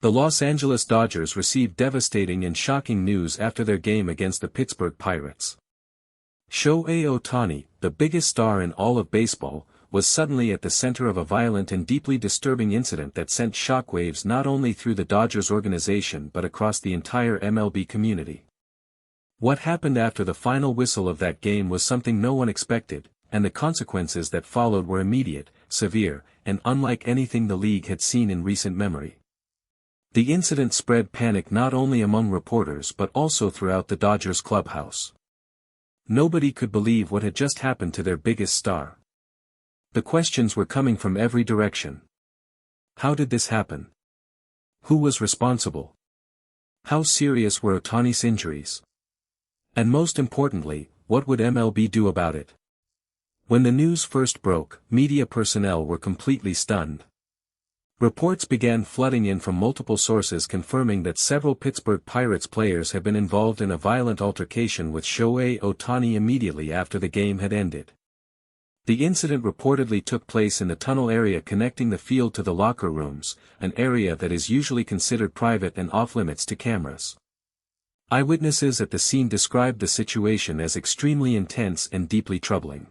The Los Angeles Dodgers received devastating and shocking news after their game against the Pittsburgh Pirates. Shohei Ohtani, the biggest star in all of baseball, was suddenly at the center of a violent and deeply disturbing incident that sent shockwaves not only through the Dodgers organization but across the entire MLB community. What happened after the final whistle of that game was something no one expected, and the consequences that followed were immediate, severe, and unlike anything the league had seen in recent memory. The incident spread panic not only among reporters but also throughout the Dodgers clubhouse. Nobody could believe what had just happened to their biggest star. The questions were coming from every direction. How did this happen? Who was responsible? How serious were Ohtani's injuries? And most importantly, what would MLB do about it? When the news first broke, media personnel were completely stunned. Reports began flooding in from multiple sources confirming that several Pittsburgh Pirates players had been involved in a violent altercation with Shohei Ohtani immediately after the game had ended. The incident reportedly took place in the tunnel area connecting the field to the locker rooms, an area that is usually considered private and off-limits to cameras. Eyewitnesses at the scene described the situation as extremely intense and deeply troubling.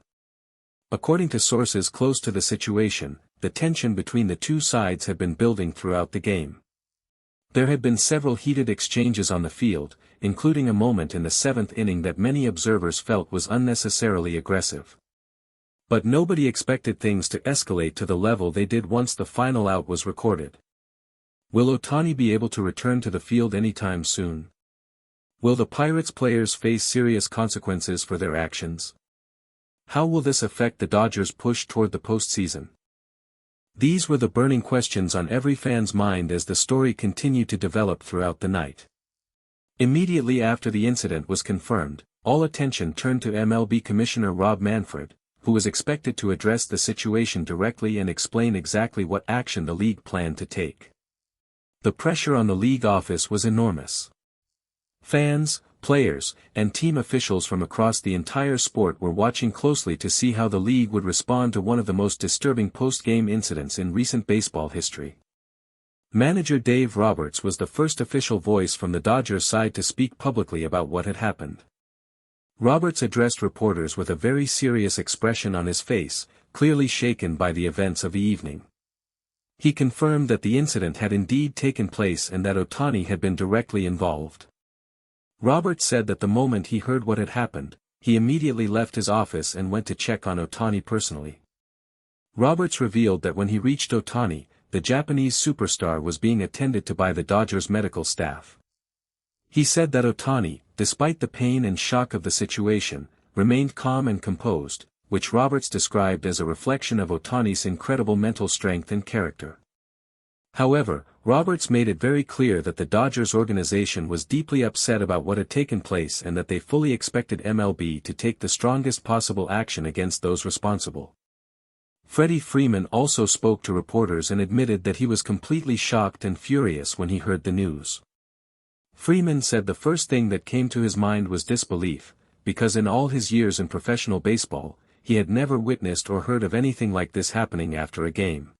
According to sources close to the situation, the tension between the two sides had been building throughout the game. There had been several heated exchanges on the field, including a moment in the seventh inning that many observers felt was unnecessarily aggressive. But nobody expected things to escalate to the level they did once the final out was recorded. Will Ohtani be able to return to the field anytime soon? Will the Pirates players face serious consequences for their actions? How will this affect the Dodgers' push toward the postseason? These were the burning questions on every fan's mind as the story continued to develop throughout the night. Immediately after the incident was confirmed, all attention turned to MLB Commissioner Rob Manfred, who was expected to address the situation directly and explain exactly what action the league planned to take. The pressure on the league office was enormous. Fans, players, and team officials from across the entire sport were watching closely to see how the league would respond to one of the most disturbing post-game incidents in recent baseball history. Manager Dave Roberts was the first official voice from the Dodgers side to speak publicly about what had happened. Roberts addressed reporters with a very serious expression on his face, clearly shaken by the events of the evening. He confirmed that the incident had indeed taken place and that Ohtani had been directly involved. Roberts said that the moment he heard what had happened, he immediately left his office and went to check on Ohtani personally. Roberts revealed that when he reached Ohtani, the Japanese superstar was being attended to by the Dodgers medical staff. He said that Ohtani, despite the pain and shock of the situation, remained calm and composed, which Roberts described as a reflection of Ohtani's incredible mental strength and character. However, Roberts made it very clear that the Dodgers organization was deeply upset about what had taken place and that they fully expected MLB to take the strongest possible action against those responsible. Freddie Freeman also spoke to reporters and admitted that he was completely shocked and furious when he heard the news. Freeman said the first thing that came to his mind was disbelief, because in all his years in professional baseball, he had never witnessed or heard of anything like this happening after a game.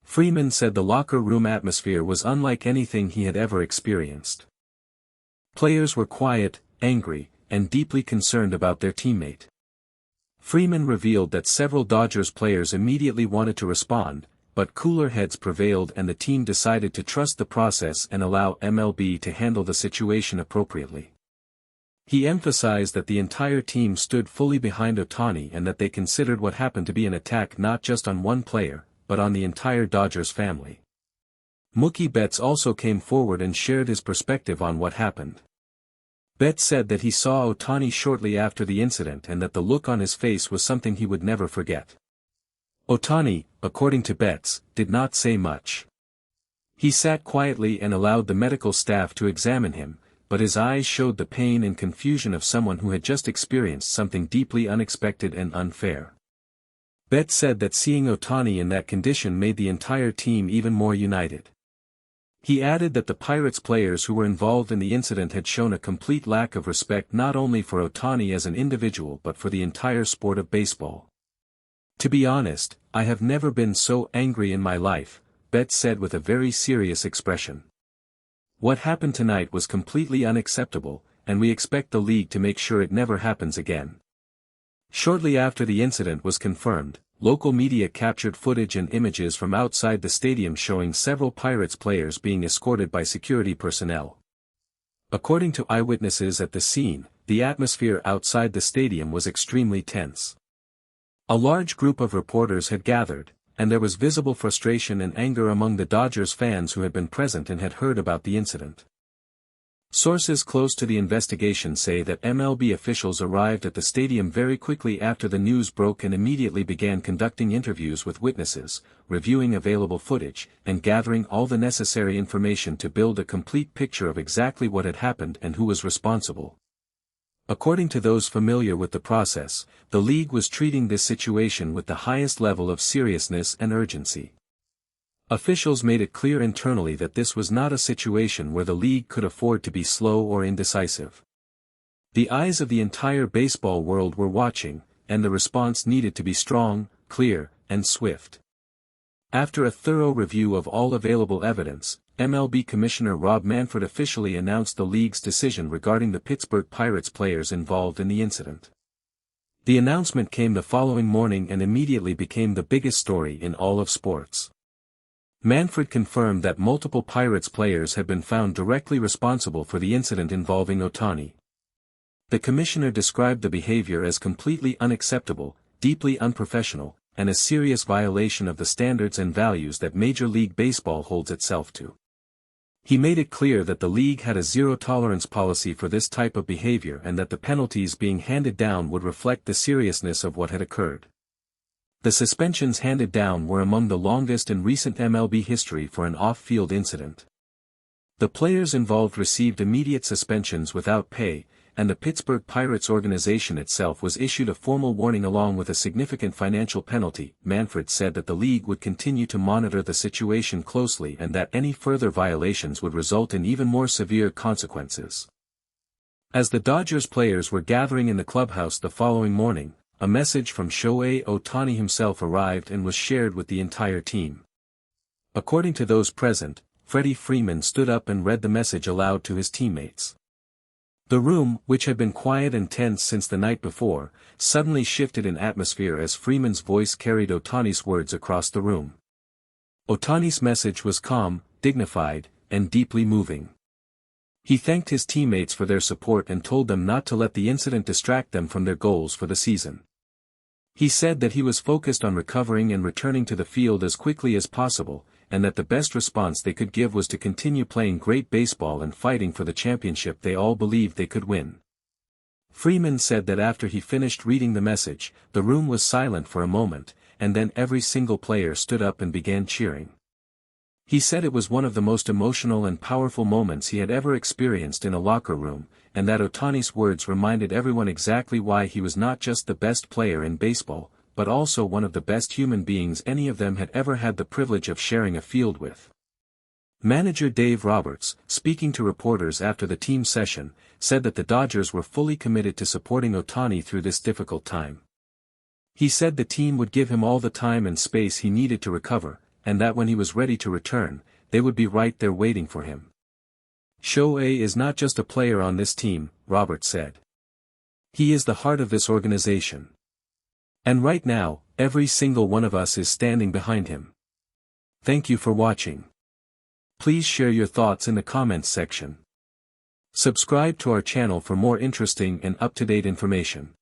Freeman said the locker room atmosphere was unlike anything he had ever experienced. Players were quiet, angry, and deeply concerned about their teammate. Freeman revealed that several Dodgers players immediately wanted to respond, but cooler heads prevailed and the team decided to trust the process and allow MLB to handle the situation appropriately. He emphasized that the entire team stood fully behind Ohtani and that they considered what happened to be an attack not just on one player, but on the entire Dodgers family. Mookie Betts also came forward and shared his perspective on what happened. Betts said that he saw Ohtani shortly after the incident and that the look on his face was something he would never forget. Ohtani, according to Betts, did not say much. He sat quietly and allowed the medical staff to examine him, but his eyes showed the pain and confusion of someone who had just experienced something deeply unexpected and unfair. Betts said that seeing Ohtani in that condition made the entire team even more united. He added that the Pirates players who were involved in the incident had shown a complete lack of respect not only for Ohtani as an individual but for the entire sport of baseball. "To be honest, I have never been so angry in my life," Bet said with a very serious expression. What happened tonight was completely unacceptable, and we expect the league to make sure it never happens again. Shortly after the incident was confirmed, local media captured footage and images from outside the stadium showing several Pirates players being escorted by security personnel. According to eyewitnesses at the scene, the atmosphere outside the stadium was extremely tense. A large group of reporters had gathered, and there was visible frustration and anger among the Dodgers fans who had been present and had heard about the incident. Sources close to the investigation say that MLB officials arrived at the stadium very quickly after the news broke and immediately began conducting interviews with witnesses, reviewing available footage, and gathering all the necessary information to build a complete picture of exactly what had happened and who was responsible. According to those familiar with the process, the league was treating this situation with the highest level of seriousness and urgency. Officials made it clear internally that this was not a situation where the league could afford to be slow or indecisive. The eyes of the entire baseball world were watching, and the response needed to be strong, clear, and swift. After a thorough review of all available evidence, MLB Commissioner Rob Manfred officially announced the league's decision regarding the Pittsburgh Pirates players involved in the incident. The announcement came the following morning and immediately became the biggest story in all of sports. Manfred confirmed that multiple Pirates players had been found directly responsible for the incident involving Ohtani. The commissioner described the behavior as completely unacceptable, deeply unprofessional, and a serious violation of the standards and values that Major League Baseball holds itself to. He made it clear that the league had a zero-tolerance policy for this type of behavior and that the penalties being handed down would reflect the seriousness of what had occurred. The suspensions handed down were among the longest in recent MLB history for an off-field incident. The players involved received immediate suspensions without pay, and the Pittsburgh Pirates organization itself was issued a formal warning along with a significant financial penalty. Manfred said that the league would continue to monitor the situation closely and that any further violations would result in even more severe consequences. As the Dodgers players were gathering in the clubhouse the following morning, a message from Shohei Ohtani himself arrived and was shared with the entire team. According to those present, Freddie Freeman stood up and read the message aloud to his teammates. The room, which had been quiet and tense since the night before, suddenly shifted in atmosphere as Freeman's voice carried Ohtani's words across the room. Ohtani's message was calm, dignified, and deeply moving. He thanked his teammates for their support and told them not to let the incident distract them from their goals for the season. He said that he was focused on recovering and returning to the field as quickly as possible, and that the best response they could give was to continue playing great baseball and fighting for the championship they all believed they could win. Freeman said that after he finished reading the message, the room was silent for a moment, and then every single player stood up and began cheering. He said it was one of the most emotional and powerful moments he had ever experienced in a locker room, and that Ohtani's words reminded everyone exactly why he was not just the best player in baseball, but also one of the best human beings any of them had ever had the privilege of sharing a field with. Manager Dave Roberts, speaking to reporters after the team session, said that the Dodgers were fully committed to supporting Ohtani through this difficult time. He said the team would give him all the time and space he needed to recover, and that when he was ready to return, they would be right there waiting for him. Shohei is not just a player on this team, Roberts said. He is the heart of this organization. And right now, every single one of us is standing behind him. Thank you for watching. Please share your thoughts in the comments section. Subscribe to our channel for more interesting and up-to-date information.